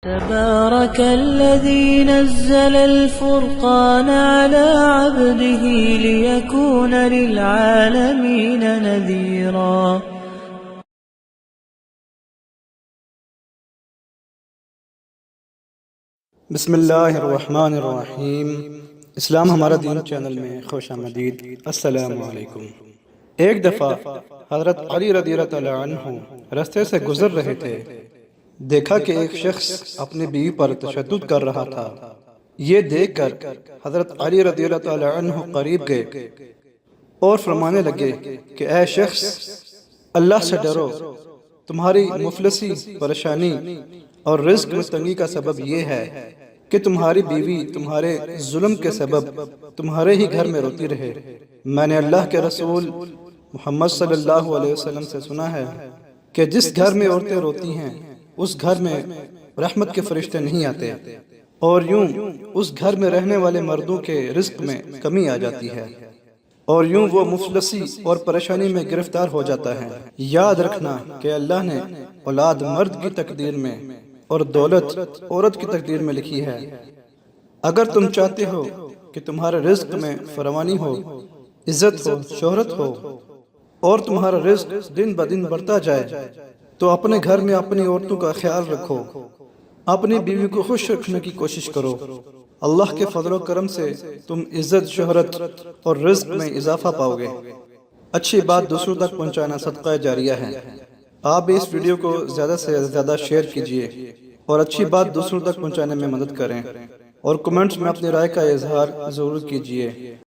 تبارك الذي نزل الفرقان على عبده ليكون للعالمين نذيرا. بسم اللہ الرحمن الرحیم. اسلام ہمارا دین چینل میں خوش آمدید. السلام علیکم. ایک دفعہ حضرت علی رضی اللہ تعالی عنہ راستے سے گزر رہے تھے. دیکھا کہ ایک شخص اپنی بیوی پر تشدد کر رہا تھا. یہ دیکھ کر حضرت علی رضی اللہ تعالی عنہ قریب گئے اور فرمانے لگے کہ اے شخص، اللہ سے ڈرو. تمہاری مفلسی، پریشانی اور رزق میں تنگی کا سبب یہ ہے کہ تمہاری بیوی تمہارے ظلم کے سبب تمہارے ہی گھر میں روتی رہے. میں نے اللہ کے رسول محمد صلی اللہ علیہ وسلم سے سنا ہے کہ جس گھر میں عورتیں روتی ہیں اس گھر میں رحمت کے فرشتے نہیں آتے، اور یوں اس گھر میں رہنے والے مردوں کے رزق میں کمی آ جاتی ہے، اور یوں وہ مفلسی اور پریشانی میں گرفتار ہو جاتا ہے. یاد رکھنا کہ اللہ نے اولاد مرد کی تقدیر میں اور دولت عورت کی تقدیر میں لکھی ہے. اگر تم چاہتے ہو کہ تمہارے رزق میں فراوانی ہو، عزت ہو، شہرت ہو اور تمہارا رزق دن بدن بڑھتا جائے، تو اپنے گھر میں اپنی عورتوں کا خیال رکھو، اپنی بیوی کو خوش رکھنے کی کوشش کرو. اللہ کے فضل و کرم سے تم عزت، شہرت اور رزق میں اضافہ پاؤ گے. اچھی بات دوسروں تک پہنچانا صدقہ جاریہ ہے. آپ بھی اس ویڈیو کو زیادہ سے زیادہ شیئر کیجئے اور اچھی بات دوسروں تک پہنچانے میں مدد کریں، اور کمنٹس میں اپنی رائے کا اظہار ضرور کیجئے.